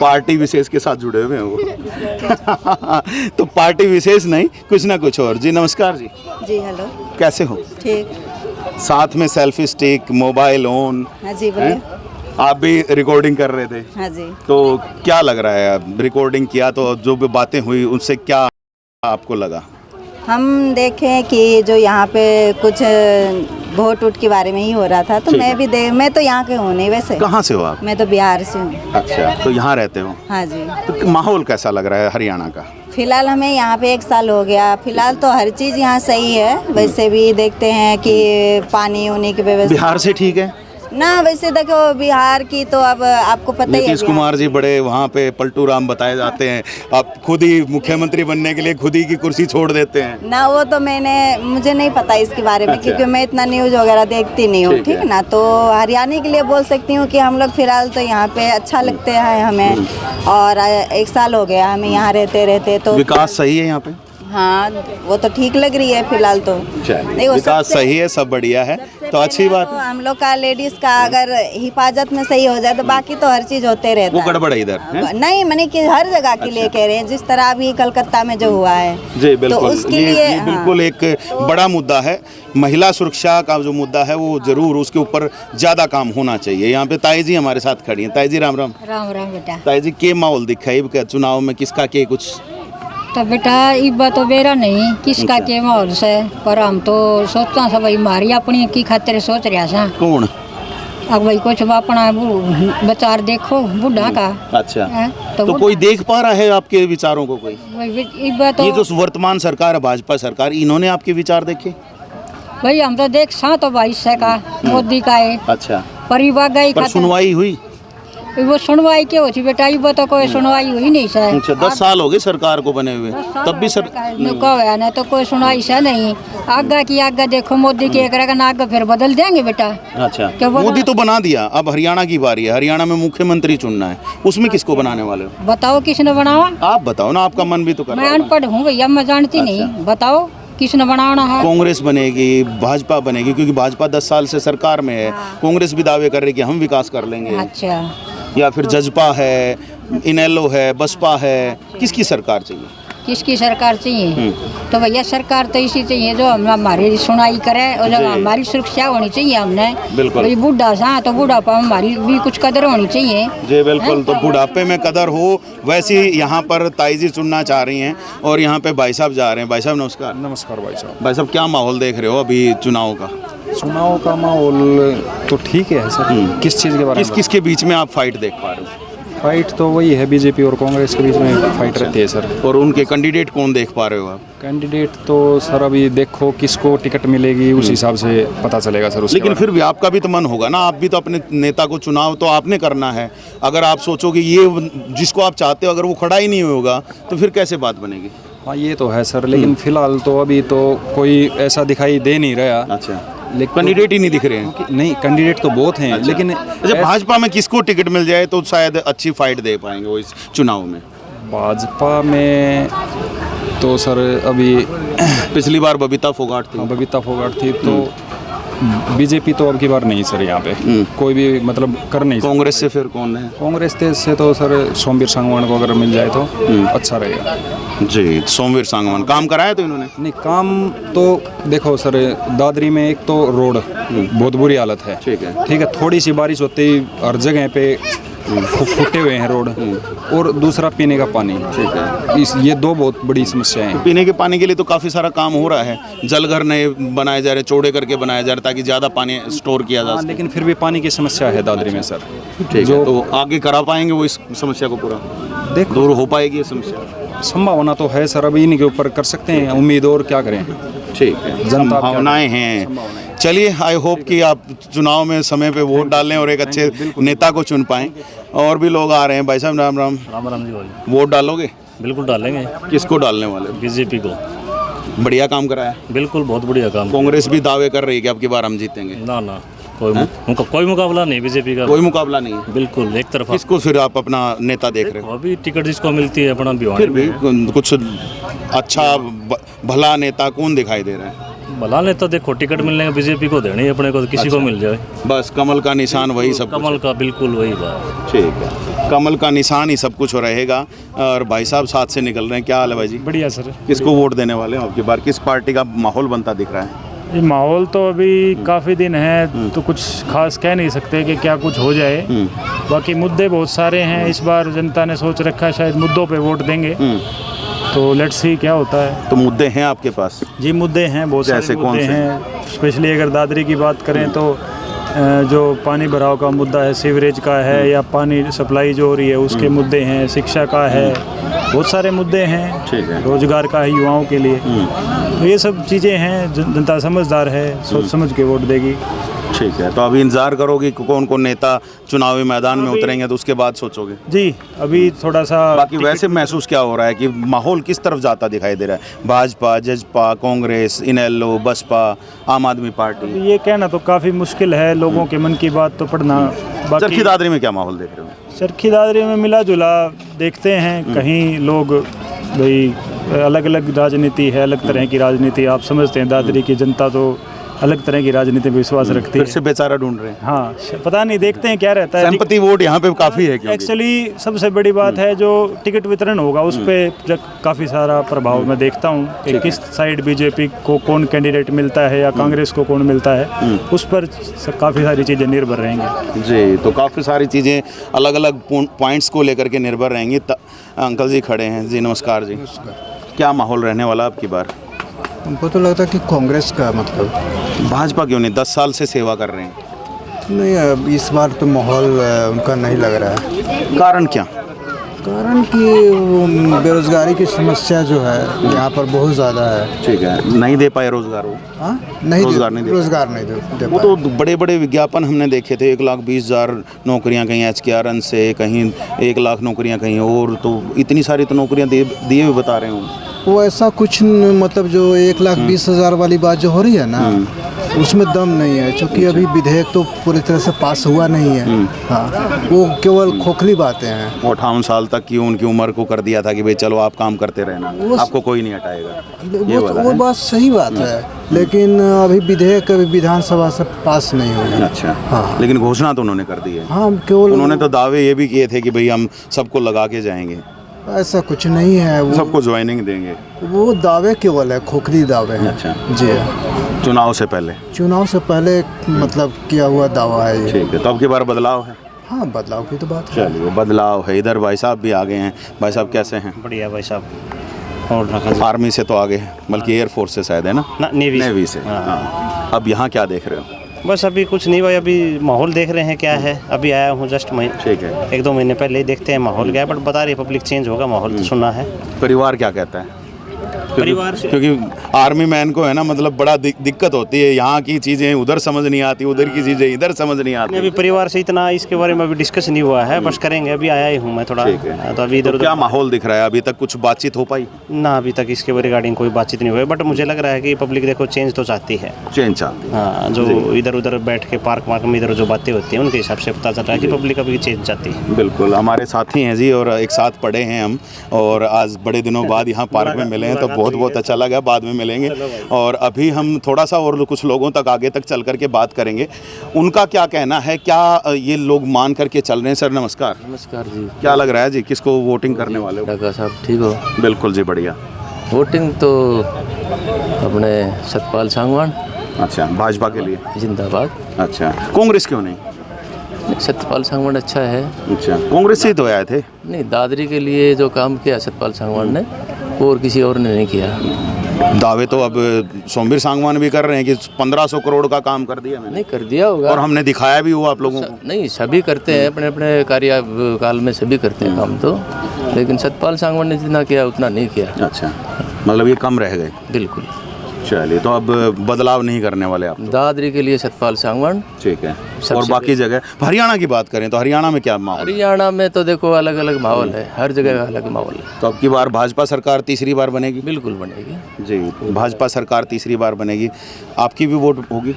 पार्टी विशेष के साथ जुड़े हुए हैं वो। तो पार्टी विशेष नहीं, कुछ ना कुछ और। जी नमस्कार जी। जी हेलो। कैसे हो? ठीक। साथ में सेल्फी स्टिक, मोबाइल ऑन। हाँ जी बोलिए। आप भी रिकॉर्डिंग कर रहे थे? हाँ जी। तो क्या लग रहा है, अब रिकॉर्डिंग किया तो जो भी बातें हुई उनसे क्या आपको लगा? हम देखें कि जो यहाँ पे कुछ वोट उट के बारे में ही हो रहा था, तो मैं तो यहाँ के हूँ नहीं वैसे। कहाँ से हो आप? मैं तो बिहार से हूँ। अच्छा, तो यहाँ रहते हो? हाँ जी। तो माहौल कैसा लग रहा है हरियाणा का? फिलहाल हमें यहाँ पे 1 साल हो गया। फिलहाल तो हर चीज़ यहाँ सही है। वैसे भी देखते हैं कि पानी उनी की व्यवस्था बिहार से ठीक है ना। वैसे देखो बिहार की तो अब आपको पता ही है। नीतीश कुमार जी बड़े वहाँ पे पलटू राम बताए जाते हैं, आप खुद ही मुख्यमंत्री बनने के लिए खुद ही की कुर्सी छोड़ देते हैं ना। वो तो मुझे नहीं पता इसके बारे में। अच्छा। क्योंकि मैं इतना न्यूज़ वगैरह देखती नहीं हूँ। ठीक है ना। तो हरियाणा के लिए बोल सकती हूँ कि हम लोग फिलहाल तो यहाँ पे अच्छा लगते हैं हमें। और 1 साल हो गया हमें यहाँ रहते तो। विकास सही है यहाँ पे? हाँ वो तो ठीक लग रही है फिलहाल तो। विकास सही है, सब बढ़िया है, तो अच्छी बात तो हम लोग का लेडीज का अगर हिफाजत में सही हो जाए तो बाकी तो हर चीज होते रहता वो है। गड़बड़ है इधर है? नहीं मैंने कि हर जगह के लिए कह रहे हैं, जिस तरह अभी कलकत्ता में जो हुआ है। जी बिल्कुल। तो उसके लिए ये बिल्कुल एक बड़ा मुद्दा है। महिला सुरक्षा का जो मुद्दा है वो जरूर उसके ऊपर ज्यादा काम होना चाहिए। यहाँ पे ताई जी हमारे साथ खड़ी हैं। ताई जी राम राम। राम राम बेटा। ताई जी के माहौल दिखा है चुनाव में, किसका के कुछ? तो बेटा इब्बा तो बेरा नहीं किसका के माहौल से, पर हम तो सोचता था भाई मारी अपनी की खातिर सोच रहा था। कौन? अब भाई कुछ अपना विचार देखो बुढ़ा का। अच्छा। तो कोई देख पा रहा है आपके विचारों को? कोई इब्बा तो ये जो वर्तमान सरकार है भाजपा सरकार, इन्होंने आपके विचार देखे? भाई हम तो देख सा तो 22 का मोदी का है। अच्छा। परिवार गई पर सुनवाई हुई? वो सुनवाई क्या होती बेटा, ये तो कोई सुनवाई हुई नहीं सर। अच्छा, 10 साल हो गए सरकार को बने हुए, तब भी सर ना तो कोई सुनवाई सा नहीं। आगे की आगे देखो मोदी के एक रगन आगे फिर बदल देंगे बेटा। अच्छा, मोदी तो बना दिया, अब हरियाणा की बारी है। हरियाणा में मुख्यमंत्री चुनना है, उसमें किसको बनाने वाले हो? बताओ किसने बनावा? आप बताओ ना, आपका मन भी तो कर रहा मैं अनपढ़ हूँ भैया, मैं जानती नहीं। बताओ किसने बनाना है? कांग्रेस बनेगी, भाजपा बनेगी, क्योंकि भाजपा 10 साल से सरकार में है। कांग्रेस भी दावे कर रही है कि हम विकास कर लेंगे। अच्छा। या फिर जजपा है, इनेलो है, बसपा है, किसकी सरकार चाहिए? किसकी सरकार चाहिए? तो भैया सरकार तो इसी चाहिए जो हमारी सुनाई करे और जब हमारी सुरक्षा होनी चाहिए। हमने बिल्कुल भाई बुढ़ा सा तो बुढ़ापा हमारी भी कुछ कदर होनी चाहिए। जी बिल्कुल। तो बुढ़ापे में कदर हो, वैसी यहाँ पर ताई जी चुनना चाह रही हैं और यहाँ पे भाई साहब जा रहे हैं। भाई साहब नमस्कार। नमस्कार भाई साहब। भाई साहब क्या माहौल देख रहे हो अभी चुनाव का? चुनाव का माहौल तो ठीक है सर। किस चीज़ के बारे में? किसके बीच में आप फाइट देख पा रहे हो? फाइट तो वही है, बीजेपी और कांग्रेस के बीच में फाइट रहती है सर। और उनके कैंडिडेट कौन देख पा रहे हो आप? कैंडिडेट तो सर अभी देखो किसको टिकट मिलेगी उस हिसाब से पता चलेगा सर। लेकिन फिर भी आपका भी तो मन होगा ना, आप भी तो अपने नेता को चुनाव तो आपने करना है। अगर आप सोचो कि ये जिसको आप चाहते हो अगर वो खड़ा ही नहीं होगा तो फिर कैसे बात बनेगी? हाँ ये तो है सर, लेकिन फिलहाल तो अभी तो कोई ऐसा दिखाई दे नहीं रहा। अच्छा, कैंडिडेट ही नहीं दिख रहे हैं? नहीं, कैंडिडेट तो बहुत हैं। अच्छा। लेकिन अच्छा, भाजपा में किसको टिकट मिल जाए तो शायद अच्छी फाइट दे पाएंगे वो इस चुनाव में? भाजपा में तो सर अभी पिछली बार बबीता फोगाट थी। बबीता फोगाट थी तो बीजेपी तो अब की बार नहीं सर यहाँ पे कोई भी मतलब कर नहीं। कांग्रेस से फिर कौन है? कांग्रेस से तो सर सोमवीर सांगवान को अगर मिल जाए तो अच्छा रहेगा। जी, सोमवीर सांगवान काम कराया तो इन्होंने? नहीं, काम तो देखो सर दादरी में एक तो रोड बहुत बुरी हालत है। ठीक है, थोड़ी सी बारिश होते ही हर जगह पे फूटे हुए हैं रोड, और दूसरा पीने का पानी। ठीक है, ये दो बहुत बड़ी समस्याएं हैं। पीने के पानी के लिए तो काफ़ी सारा काम हो रहा है, जलघर नए बनाए जा रहे, चौड़े करके बनाए जा रहे ताकि ज़्यादा पानी स्टोर किया जा सके। लेकिन फिर भी पानी की समस्या है दादरी में सर। ठीक है, तो आगे करा पाएंगे वो इस समस्या को पूरा? देखो दूर हो पाएगी ये समस्या? संभावना तो है सर, अभी इन्हीं के ऊपर कर सकते हैं उम्मीद, और क्या करें। ठीक है, संभावनाएं हैं। चलिए, आई होप कि आप चुनाव में समय पे वोट डालें और एक अच्छे नेता को चुन पाएं। और भी लोग आ रहे हैं। भाई साहब राम राम। राम राम जी भाई। वोट डालोगे? बिल्कुल डालेंगे। किसको डालने वाले? बीजेपी को। बढ़िया काम कराया? बिल्कुल, बहुत बढ़िया काम। कांग्रेस भी दावे कर रही है कि अब की बार हम जीतेंगे। ना ना, कोई मुकाबला नहीं बीजेपी का। कोई मुकाबला नहीं है, बिल्कुल एक तरफा। किसको फिर आप अपना नेता देख रहे हो? अभी टिकट जिसको मिलती है अपना फिर भी कुछ अच्छा भला नेता कौन दिखाई दे रहा है? भला ने तो देखो टिकट मिलने का बीजेपी को देनी है अपने को, तो किसी को मिल जाए। बस कमल का निशान वही सब कमल का बिल्कुल वही बात। ठीक है, कमल का निशान ही सब कुछ रहेगा। और भाई साहब साथ से निकल रहे हैं, क्या हाल है भाई जी? बढ़िया सर। किसको वोट देने वाले हैं आपकी बार? किस पार्टी का माहौल बनता दिख रहा है? ये माहौल तो अभी काफ़ी दिन है तो कुछ खास कह नहीं सकते कि क्या कुछ हो जाए। बाकी मुद्दे बहुत सारे हैं, इस बार जनता ने सोच रखा है शायद मुद्दों पे वोट देंगे, तो लेट्स सी क्या होता है। तो मुद्दे हैं आपके पास? जी मुद्दे हैं, बहुत सारे मुद्दे हैं। स्पेशली अगर दादरी की बात करें तो जो पानी भराव का मुद्दा है, सीवरेज का है, या पानी सप्लाई जो हो रही है उसके मुद्दे हैं, शिक्षा का है, बहुत सारे मुद्दे हैं। ठीक है। रोजगार का है युवाओं के लिए, तो ये सब चीज़ें हैं। जनता समझदार है, सोच समझ के वोट देगी। ठीक है, तो अभी इंतजार करोगे कि कौन कौन नेता चुनावी मैदान में उतरेंगे, तो उसके बाद सोचोगे? जी अभी थोड़ा सा बाकी वैसे महसूस क्या हो रहा है कि माहौल किस तरफ जाता दिखाई दे रहा है? भाजपा, जजपा, कांग्रेस, इनेलो, बसपा, आम आदमी पार्टी? ये कहना तो काफ़ी मुश्किल है, लोगों के मन की बात तो पढ़ना। चरखी दादरी में क्या माहौल देख रहे हो? चरखी दादरी में मिला जुला देखते हैं। कहीं लोग भाई अलग अलग राजनीति है, अलग तरह की राजनीति, आप समझते हैं दादरी की जनता तो अलग तरह की राजनीति में विश्वास रखती है। फिर से बेचारा ढूंढ रहे हैं। हाँ पता नहीं, देखते हैं क्या रहता है। संपत्ति वोट यहाँ पे काफ़ी है। एक्चुअली सबसे बड़ी बात है जो टिकट वितरण होगा उस पर काफ़ी सारा प्रभाव मैं देखता हूँ कि किस साइड बीजेपी को कौन कैंडिडेट मिलता है या कांग्रेस को कौन मिलता है, उस पर काफ़ी सारी चीज़ें निर्भर रहेंगी। जी, तो काफ़ी सारी चीज़ें अलग अलग पॉइंट्स को लेकर के निर्भर रहेंगी। अंकल जी खड़े हैं जी, नमस्कार जी। क्या माहौल रहने वाला आपकी बार? हमको तो लगता है कि कांग्रेस का, मतलब भाजपा क्यों नहीं? 10 साल से सेवा कर रहे हैं। नहीं, अब इस बार तो माहौल उनका नहीं लग रहा है। कारण क्या? कारण कि बेरोजगारी की समस्या जो है यहाँ पर बहुत ज़्यादा है। ठीक है, नहीं दे पाए रोजगार वो? हाँ नहीं, रोजगार नहीं दे वो तो बड़े बड़े विज्ञापन हमने देखे थे, 1,20,000 नौकरियां कहीं HKRN से, कहीं 1 लाख नौकरियां कहीं और, तो इतनी सारी तो नौकरियां दिए हुए बता रहे हूँ। वो ऐसा कुछ मतलब जो 1,20,000 वाली बात जो हो रही है ना, उसमें दम नहीं है, क्योंकि अभी विधेयक तो पूरी तरह से पास हुआ नहीं है। हाँ, वो केवल खोखली बातें हैं। 58 साल तक की उनकी उम्र को कर दिया था कि भाई चलो आप काम करते रहना, आपको कोई नहीं हटाएगा। वो बात सही बात है, लेकिन अभी विधेयक अभी विधानसभा से पास नहीं हुई। अच्छा, हाँ, लेकिन घोषणा तो उन्होंने कर दी है। हाँ, केवल उन्होंने तो दावे ये भी किए थे कि भाई हम सबको लगा के जाएंगे। ऐसा कुछ नहीं है, वो सबको ज्वाइनिंग देंगे। वो दावे केवल है, खोखली दावे हैं। अच्छा जी, चुनाव से पहले? चुनाव से पहले मतलब किया हुआ दावा है ये। ठीक है, तो अब की बार बदलाव है? हाँ, बदलाव की तो बात है। चलिए, बदलाव है। इधर भाई साहब भी आ गए हैं। भाई साहब कैसे हैं? बढ़िया भाई साहब। और आर्मी से तो आगे है, बल्कि एयरफोर्स से शायद, है ना? नेवी से। हाँ। अब यहाँ क्या देख रहे हो? बस अभी कुछ नहीं भाई, अभी माहौल देख रहे हैं क्या है। अभी आया हूँ जस्ट ठीक है, 1-2 महीने पहले ही, देखते हैं माहौल क्या है, बट बता रही पब्लिक चेंज होगा माहौल तो सुना है। परिवार क्या कहता है? परिवार से, क्योंकि आर्मी मैन को है ना, मतलब बड़ा दिक्कत होती है, यहाँ की चीज़ें उधर समझ नहीं आती, उधर की चीज़ें इधर समझ नहीं आती। अभी परिवार से इतना इसके बारे में अभी डिस्कस नहीं हुआ है, बस करेंगे। अभी आया ही हूँ मैं थोड़ा, तो अभी इधर क्या माहौल दिख रहा है? अभी तक कुछ बातचीत हो पाई? ना, अभी तक इसके रिगार्डिंग कोई बातचीत नहीं हुई, बट मुझे लग रहा है कि पब्लिक देखो चेंज तो चाहती है। चेंज चाहती है, हाँ। जो इधर उधर बैठ के पार्क में इधर जो बातें होती हैं उनके हिसाब से पता चल रहा है कि पब्लिक अभी चेंज चाहती है। बिल्कुल, हमारे साथी हैं जी, और एक साथ पढ़े हैं हम, और आज बड़े दिनों बाद यहाँ पार्क में मिले हैं, तो बहुत बहुत अच्छा लगा। बाद में मिलेंगे, और अभी हम थोड़ा सा और कुछ लोगों तक आगे तक चल करके बात करेंगे, उनका क्या कहना है, क्या ये लोग मान करके चल रहे हैं। सर नमस्कार। नमस्कार जी। क्या लग रहा है जी, किसको वोटिंग करने वाले हो? डगा साहब ठीक हो? बिल्कुल जी, बढ़िया। वोटिंग तो अपने सतपाल सांगवान। अच्छा, भाजपा के लिए जिंदाबाद। अच्छा, कांग्रेस क्यों नहीं? सतपाल सांगवान अच्छा है। अच्छा, कांग्रेस से ही तो आए थे। नहीं, दादरी के लिए जो काम किया सतपाल सांगवान ने, और किसी और ने नहीं किया। दावे तो अब सोमवीर सांगवान भी कर रहे हैं कि 1500 करोड़ का काम कर दिया मैंने। नहीं, कर दिया होगा, और हमने दिखाया भी हुआ आप लोगों को। नहीं, सभी करते हैं अपने अपने कार्यकाल में, सभी करते हैं काम तो, लेकिन सतपाल सांगवान ने जितना किया उतना नहीं किया। अच्छा, मतलब ये कम रह गए। बिल्कुल। चलिए, तो अब बदलाव नहीं करने वाले आप? दादरी के लिए सतपाल सांगवान। ठीक है, और बाकी जगह हरियाणा की बात करें तो हरियाणा में क्या माहौल? हरियाणा में तो देखो अलग अलग माहौल है, हर जगह का अलग माहौल है। तो अब की बार भाजपा सरकार तीसरी बार बनेगी? बिल्कुल बनेगी जी, भाजपा सरकार तीसरी बार बनेगी। आपकी भी वोट होगी?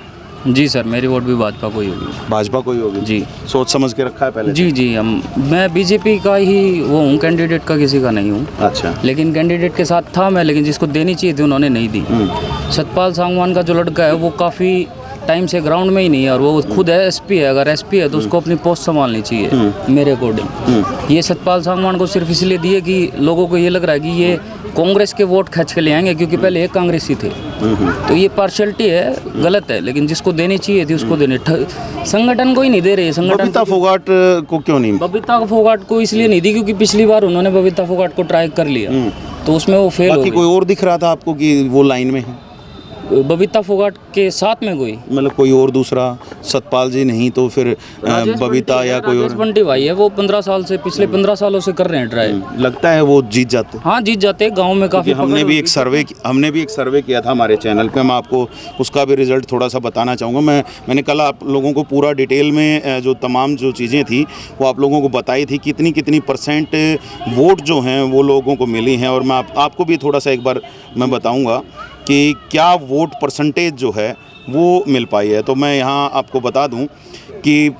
जी सर, मेरी वोट भी भाजपा को ही होगी। भाजपा को ही होगी जी। सोच समझ के रखा है पहले? जी, मैं बीजेपी का ही वो हूँ, कैंडिडेट का किसी का नहीं हूँ। अच्छा, लेकिन कैंडिडेट के साथ था मैं, लेकिन जिसको देनी चाहिए थी उन्होंने नहीं दी। सतपाल सांगवान का जो लड़का है वो काफ़ी टाइम से ग्राउंड में ही नहीं है, और वो खुद है एसपी है। अगर एसपी है तो उसको अपनी पोस्ट संभालनी चाहिए मेरे अकॉर्डिंग। ये सतपाल सांगवान को सिर्फ इसलिए दिए कि लोगों को ये लग रहा है कि ये कांग्रेस के वोट खींच के ले आएंगे, क्योंकि पहले ये कांग्रेसी थे। तो ये पार्शियलिटी है, गलत है, लेकिन जिसको देनी चाहिए थी उसको देने। संगठन को ही नहीं दे रहे। संगठन बबीता फोगाट को क्यों नहीं? बबीता फोगाट को इसलिए नहीं दी क्योंकि पिछली बार उन्होंने बबीता फोगाट को ट्राई कर लिया, तो उसमें वो फेल हो गई। कोई और दिख रहा था आपको कि वो लाइन में है? बबीता फोगाट के साथ में कोई, मतलब कोई और दूसरा, सतपाल जी नहीं तो फिर बबीता या कोई और? बंटी भाई है, वो 15 साल से, पिछले 15 सालों से कर रहे हैं ट्राई। लगता है वो जीत जाते? हाँ जीत जाते, गांव में काफ़ी। हमने भी एक सर्वे किया था हमारे चैनल पे, मैं आपको उसका भी रिजल्ट थोड़ा सा बताना चाहूँगा। मैंने कल आप लोगों को पूरा डिटेल में जो तमाम जो चीज़ें थी वो आप लोगों को बताई थी, कितनी परसेंट वोट जो हैं वो लोगों को मिली हैं। और मैं आपको भी थोड़ा सा एक बार मैं बताऊँगा कि क्या वोट परसेंटेज जो है वो मिल पाई है। तो मैं यहाँ आपको बता दूं कि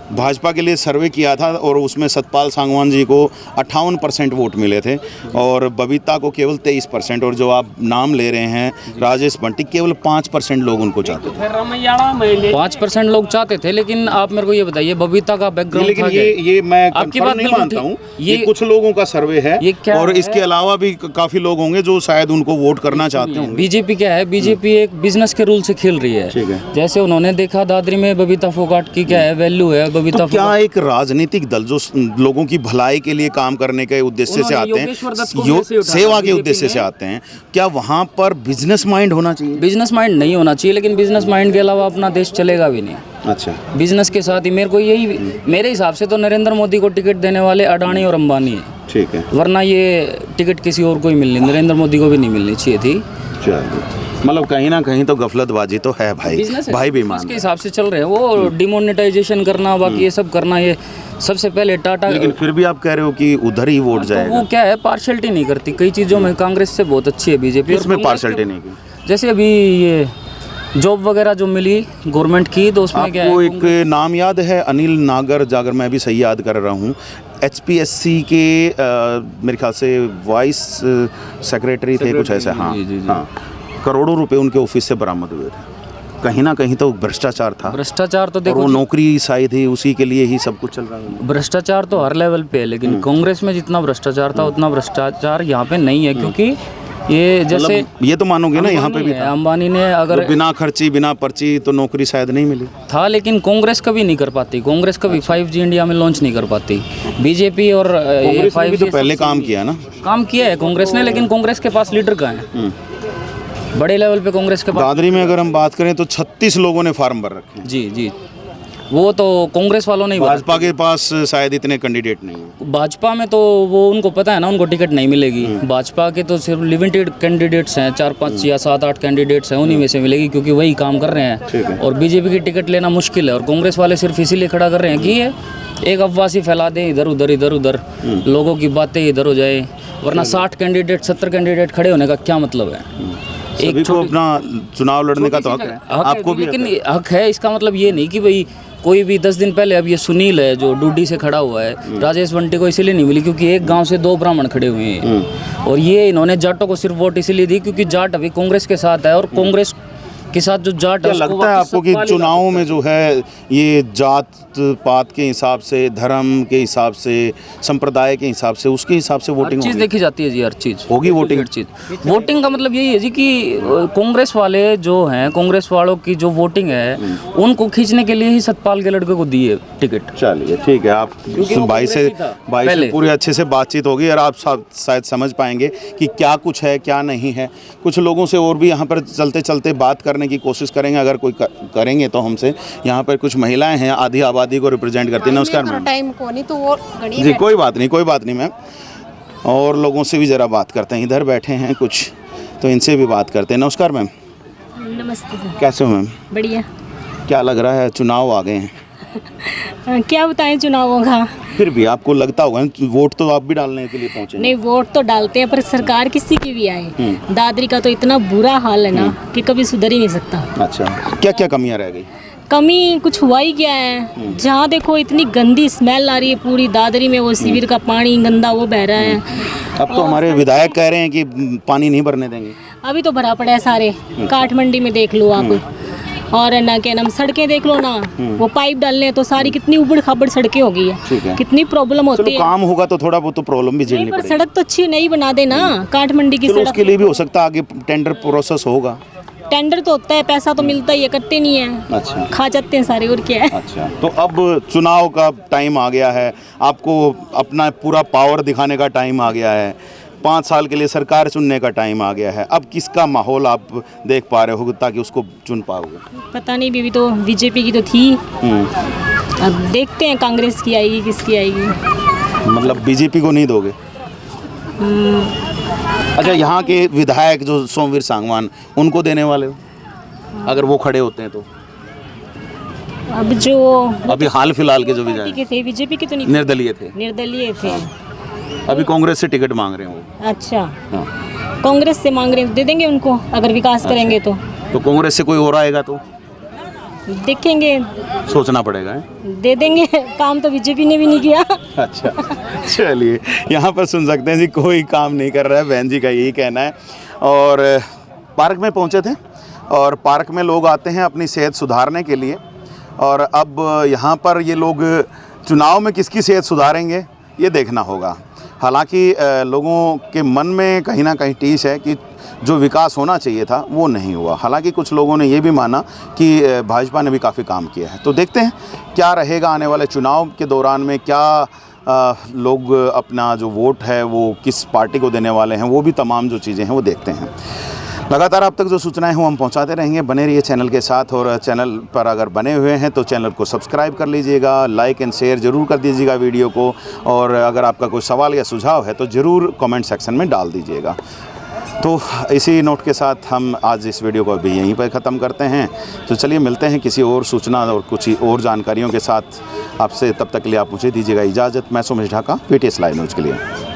भाजपा के लिए सर्वे किया था और उसमें सतपाल सांगवान जी को 58% वोट मिले थे और बबीता को केवल 23%, और जो आप नाम ले रहे हैं राजेश बंटी, केवल 5% लोग उनको चाहते थे। 5% लोग चाहते थे, लेकिन आप मेरे को ये बताइए बबीता का बैकग्राउंड लेकिन ये मैं आपकी बात नहीं मानता हूँ। ये कुछ लोगों का सर्वे है और इसके अलावा भी काफ़ी लोग होंगे जो शायद उनको वोट करना चाहते होंगे। बीजेपी क्या है, बीजेपी एक बिजनेस के रूल से खेल रही है। जैसे उन्होंने देखा दादरी में बबीता फोगाट की क्या है वैल्यू है। तो क्या एक राजनीतिक दल जो लोगों की भलाई के लिए काम करने के उद्देश्य से आते हैं, सेवा के उद्देश्य से आते हैं, क्या वहाँ पर बिजनेस माइंड होना चाहिए? बिजनेस माइंड नहीं होना चाहिए, लेकिन बिजनेस माइंड के अलावा अपना देश चलेगा भी नहीं। अच्छा, बिजनेस के साथ ही मेरे हिसाब से तो नरेंद्र मोदी को टिकट देने वाले अडानी और अंबानी है। ठीक है, वरना ये टिकट किसी और को ही मिलनी, नरेंद्र मोदी को भी नहीं मिलनी चाहिए थी। मतलब कहीं ना कहीं तो गफलतबाजी तो है भाई भी मान के हिसाब से चल रहे हैं। वो डिमोनेटाइजेशन करना, बाकी ये सब करना, ये सबसे पहले टाटा। लेकिन फिर भी आप कह रहे हो कि उधर ही वोट जाएगा। वो क्या है, पार्शियलिटी नहीं करती कई चीज़ों में। कांग्रेस से बहुत अच्छी है बीजेपी। इसमें पार्शियलिटी नहीं की, जैसे अभी ये जॉब वगैरह जो मिली गवर्नमेंट की, तो उसमें क्या है, आपको एक नाम याद है? अनिल नागर, अगर मैं भी सही याद कर रहा हूँ, HPSC के मेरे ख्याल से वाइस सेक्रेटरी थे कुछ ऐसा। हाँ, करोड़ों रुपए उनके ऑफिस से बरामद हुए थे। कहीं ना कहीं तो भ्रष्टाचार था। भ्रष्टाचार तो देखो, वो नौकरी शायद ही उसी के लिए ही सब कुछ चल रहा है। भ्रष्टाचार तो हर लेवल पे है, लेकिन कांग्रेस में जितना भ्रष्टाचार था उतना भ्रष्टाचार यहाँ पे नहीं है। क्योंकि ये जैसे ये तो मानोगे ना, यहाँ पे भी था। अंबानी ने अगर बिना खर्ची बिना पर्ची तो नौकरी शायद नहीं मिली था, लेकिन कांग्रेस कभी नहीं कर पाती। कांग्रेस कभी 5G इंडिया में लॉन्च नहीं कर पाती। बीजेपी और 5G तो पहले काम किया ना, काम किया है कांग्रेस ने, लेकिन कांग्रेस के पास लीडर कहाँ है? बड़े लेवल पे कांग्रेस के पास। दादरी में अगर हम बात करें तो 36 लोगों ने फार्म भर रखे। जी, वो तो कांग्रेस वालों ने। भाजपा के पास शायद इतने कैंडिडेट नहीं है। भाजपा में तो वो उनको पता है ना, उनको टिकट नहीं मिलेगी। भाजपा के तो सिर्फ लिमिटेड कैंडिडेट्स हैं, 4-5 या 7-8 कैंडिडेट्स हैं, उन्हीं में से मिलेगी, क्योंकि वही काम कर रहे हैं। और बीजेपी की टिकट लेना मुश्किल है, और कांग्रेस वाले सिर्फ इसीलिए खड़ा कर रहे हैं कि ये एक अफवाह सी फैला दें, इधर उधर लोगों की बातें इधर हो जाए। वरना 60 कैंडिडेट 70 कैंडिडेट खड़े होने का क्या मतलब है? एक को अपना चुनाव लड़ने का तो हक है, आपको भी लेकिन हक है। इसका मतलब ये नहीं कि भाई कोई भी 10 दिन पहले, अब ये सुनील है जो डूडी से खड़ा हुआ है, राजेश बंटी को इसीलिए नहीं मिली क्योंकि एक गांव से 2 ब्राह्मण खड़े हुए हैं। और ये इन्होंने जाटों को सिर्फ वोट इसीलिए दी क्योंकि जाट अभी कांग्रेस के साथ है, और कांग्रेस के साथ जो जाट है, लगता है आपको कि चुनावों में जो है ये जात पात के हिसाब से, धर्म के हिसाब से, संप्रदाय के हिसाब से, उसके हिसाब से वोटिंग चीज़ देखी जाती है जी? हर चीज़ होगी वोटिंग। हर चीज़ वोटिंग का मतलब यही है जी कि कांग्रेस वाले जो हैं, कांग्रेस वालों की जो वोटिंग है उनको खींचने के लिए ही सतपाल के लड़के को दिए टिकट। चलिए ठीक है, आप भाई से पूरे अच्छे से बातचीत होगी और आप शायद समझ पाएंगे कि क्या कुछ है क्या नहीं है। कुछ लोगों से और भी यहाँ पर चलते चलते बात करने की कोशिश करेंगे, अगर कोई करेंगे तो हमसे। यहाँ पर कुछ महिलाएं हैं, आधी आबादी को रिप्रेजेंट करती हैं। नमस्कार मैम। टाइम को नहीं तो वो जी, कोई बात नहीं मैम। और लोगों से भी ज़रा बात करते हैं, इधर बैठे हैं कुछ, तो इनसे भी बात करते हैं। नमस्कार मैम। नमस्ते सर। कैसे हो मैम? बढ़िया। क्या लग रहा है, चुनाव आ गए हैं? क्या बताएं चुनावों का? फिर भी आपको लगता होगा वोट तो आप भी डालने के लिए पहुंचे। नहीं, वोट तो डालते हैं, पर सरकार किसी की भी आए, दादरी का तो इतना बुरा हाल है ना कि कभी सुधर ही नहीं सकता। अच्छा, क्या क्या कमियां रह गई? कमी कुछ हुआ ही क्या है? जहाँ देखो इतनी गंदी स्मेल आ रही है पूरी दादरी में, वो शिविर का पानी गंदा वो बह रहा है। अब तो हमारे विधायक कह रहे हैं कि पानी नहीं भरने देंगे। अभी तो भरा पड़ा है सारे, काठमंडी में देख लो आप, और है ना क्या नाम, सड़कें देख लो ना, वो पाइप डालने तो सारी कितनी उबड़ खाबड़ सड़कें हो गई है, कितनी प्रॉब्लम होती है। काम होगा तो थोड़ा बहुत तो प्रॉब्लम भी झेलनी पर पड़ेगी। सड़क तो अच्छी नहीं बना देना काठमंडी की चलो सड़क। उसके लिए भी हो सकता है आगे टेंडर प्रोसेस होगा। टेंडर तो होता है, पैसा तो मिलता ही है, करते नहीं है, अच्छा, खा जाते हैं सारे, और क्या है। अच्छा, तो अब चुनाव का टाइम आ गया है, आपको अपना पूरा पावर दिखाने का टाइम आ गया है, 5 साल के लिए सरकार चुनने का टाइम आ गया है। अब किसका माहौल आप देख पा रहे हो ताकि उसको चुन पाओगे? पता नहीं, बीवी तो बीजेपी की तो थी, अब देखते हैं कांग्रेस की आएगी किसकी आएगी। मतलब बीजेपी को नहीं दोगे? अच्छा, यहाँ के विधायक जो सोमवीर सांगवान, उनको देने वाले हो अगर वो खड़े होते हैं तो? अब जो अभी हाल फिलहाल के जो विधायक के थे, बीजेपी के तो नहीं, निर्दलीय थे, निर्दलीय थे, अभी कांग्रेस से टिकट मांग रहे हैं वो। अच्छा, हाँ। कांग्रेस से मांग रहे हैं, दे देंगे उनको अगर विकास करेंगे तो। तो कांग्रेस से कोई और आएगा तो देखेंगे, सोचना पड़ेगा है? दे देंगे, काम तो बीजेपी ने भी नहीं किया। अच्छा, चलिए, यहाँ पर सुन सकते हैं जी, कोई काम नहीं कर रहा है, बहन जी का यही कहना है। और पार्क में पहुँचे थे, और पार्क में लोग आते हैं अपनी सेहत सुधारने के लिए, और अब यहाँ पर ये लोग चुनाव में किसकी सेहत सुधारेंगे ये देखना होगा। हालांकि लोगों के मन में कहीं ना कहीं टीस है कि जो विकास होना चाहिए था वो नहीं हुआ। हालांकि कुछ लोगों ने ये भी माना कि भाजपा ने भी काफ़ी काम किया है। तो देखते हैं क्या रहेगा आने वाले चुनाव के दौरान में, क्या लोग अपना जो वोट है वो किस पार्टी को देने वाले हैं, वो भी तमाम जो चीज़ें हैं वो देखते हैं। लगातार आप तक जो सूचनाएं हैं वो हम पहुंचाते रहेंगे, बने रहिए चैनल के साथ। और चैनल पर अगर बने हुए हैं तो चैनल को सब्सक्राइब कर लीजिएगा, लाइक एंड शेयर ज़रूर कर दीजिएगा वीडियो को, और अगर आपका कोई सवाल या सुझाव है तो ज़रूर कमेंट सेक्शन में डाल दीजिएगा। तो इसी नोट के साथ हम आज इस वीडियो को अभी यहीं पर ख़त्म करते हैं। तो चलिए मिलते हैं किसी और सूचना और कुछ और जानकारियों के साथ आपसे। तब तक के लिए आप मुझे दीजिएगा इजाज़त। मैं Sumesh Dhaka, VTS live news के लिए।